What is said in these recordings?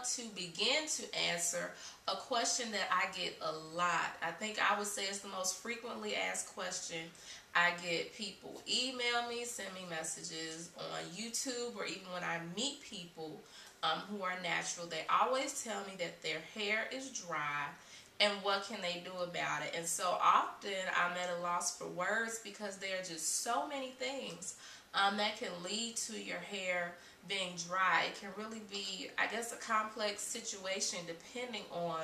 want to begin to answer a question that I get a lot. I think I would say it's the most frequently asked question I get. People email me, send me messages on YouTube, or even when I meet people who are natural, they always tell me that their hair is dry and what can they do about it. And so often I'm at a loss for words because there are just so many things that can lead to your hair being dry. It can really be, I guess, a complex situation depending on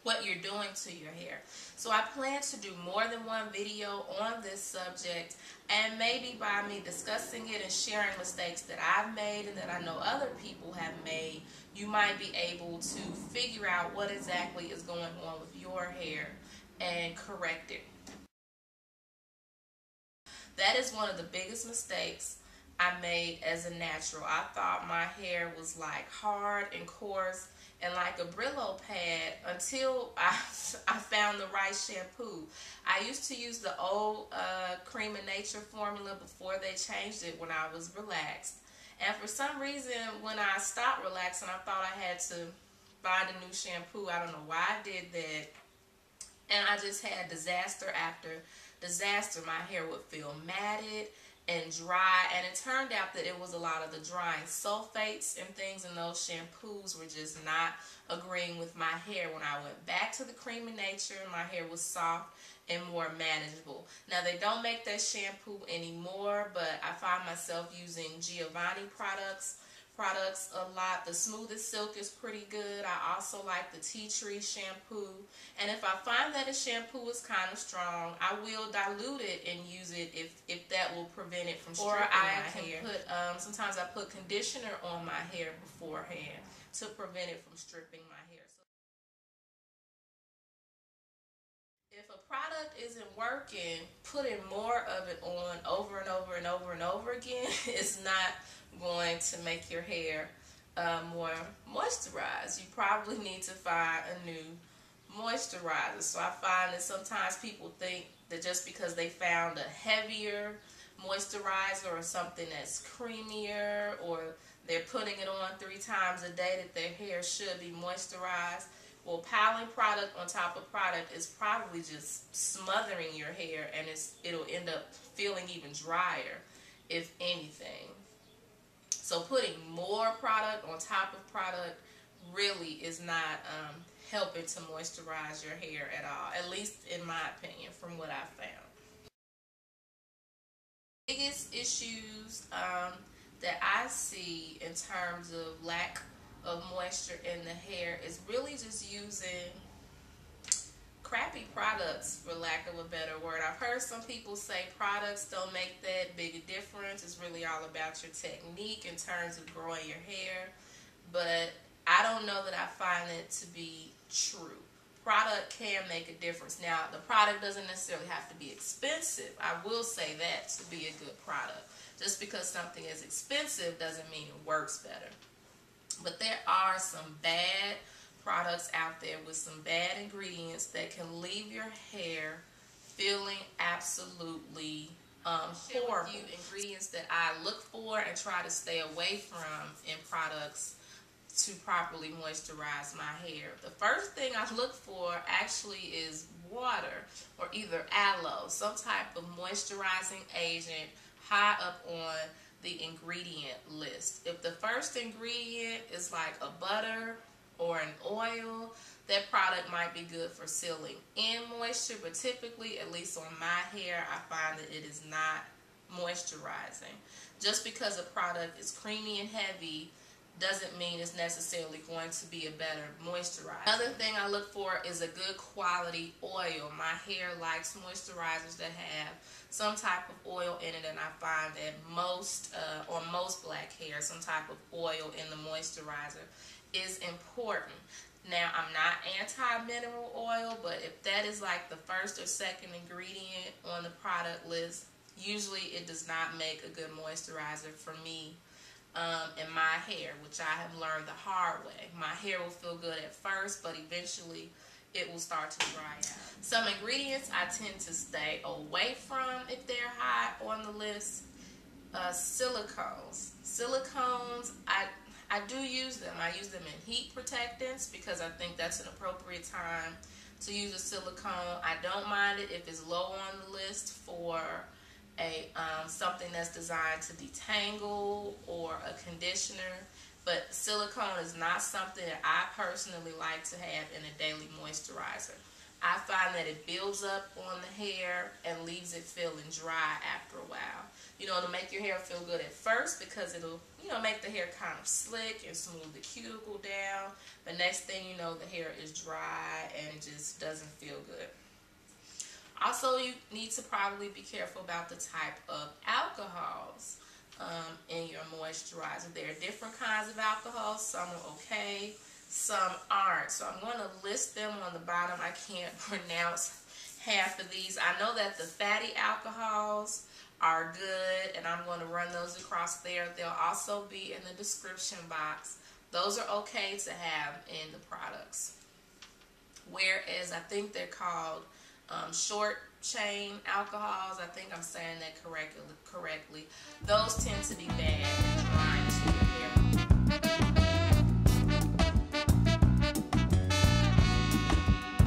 what you're doing to your hair. So I plan to do more than one video on this subject, and maybe by me discussing it and sharing mistakes that I've made and that I know other people have made, you might be able to figure out what exactly is going on with your hair and correct it. That is one of the biggest mistakes I made as a natural. I thought my hair was like hard and coarse and like a Brillo pad until I found the right shampoo. I used to use the old Creme of Nature formula before they changed it when I was relaxed. And for some reason, when I stopped relaxing, I thought I had to find a new shampoo. I don't know why I did that. And I just had disaster after disaster. My hair would feel matted and dry, and it turned out that it was a lot of the drying sulfates and things in those shampoos were just not agreeing with my hair. When I went back to the Creme of Nature, my hair was soft and more manageable. Now, they don't make that shampoo anymore, but I find myself using Giovanni products a lot. The Smoothest Silk is pretty good. I also like the Tea Tree shampoo. And if I find that a shampoo is kind of strong, I will dilute it and use it if that will prevent it from stripping my hair. Sometimes I put conditioner on my hair beforehand to prevent it from stripping my hair. So if a product isn't working, putting more of it on over and over and over and over again is not going to make your hair more moisturized. You probably need to find a new moisturizer. So I find that sometimes people think that just because they found a heavier moisturizer or something that's creamier, or they're putting it on 3 times a day, that their hair should be moisturized. Well, piling product on top of product is probably just smothering your hair, and it'll end up feeling even drier, if anything. So putting more product on top of product really is not helping to moisturize your hair at all, at least in my opinion, from what I found. Biggest issues that I see in terms of lack of moisture in the hair is really just using crappy products, for lack of a better word. I've heard some people say products don't make that big a difference. It's really all about your technique in terms of growing your hair. But I don't know that I find it to be true. Product can make a difference. Now, the product doesn't necessarily have to be expensive. I will say that to be a good product. Just because something is expensive doesn't mean it works better. But there are some bad products out there with some bad ingredients that can leave your hair feeling absolutely horrible. Ingredients that I look for and try to stay away from in products to properly moisturize my hair. The first thing I look for actually is water, or either aloe, some type of moisturizing agent high up on the ingredient list. If the first ingredient is like a butter or an oil, that product might be good for sealing in moisture, but typically, at least on my hair, I find that it is not moisturizing. Just because a product is creamy and heavy doesn't mean it's necessarily going to be a better moisturizer. Another thing I look for is a good quality oil. My hair likes moisturizers that have some type of oil in it, and I find that on most black hair, some type of oil in the moisturizer is important. Now, I'm not anti-mineral oil, but if that is like the first or second ingredient on the product list, usually it does not make a good moisturizer for me in my hair, which I have learned the hard way. My hair will feel good at first, but eventually it will start to dry out. Some ingredients I tend to stay away from if they're high on the list. Silicones. Silicones, I do use them. I use them in heat protectants because I think that's an appropriate time to use a silicone. I don't mind it if it's low on the list for a something that's designed to detangle or a conditioner. But silicone is not something that I personally like to have in a daily moisturizer. I find that it builds up on the hair and leaves it feeling dry after a while. You know, it'll make your hair feel good at first because it'll, you know, make the hair kind of slick and smooth the cuticle down. But next thing you know, the hair is dry and just doesn't feel good. Also, you need to probably be careful about the type of alcohols in your moisturizer. There are different kinds of alcohols. Some are okay, some aren't. So I'm going to list them on the bottom. I can't pronounce half of these. I know that the fatty alcohols are good, and I'm going to run those across there. They'll also be in the description box. Those are okay to have in the products. Whereas I think they're called short chain alcohols. I think I'm saying that correctly. Those tend to be bad.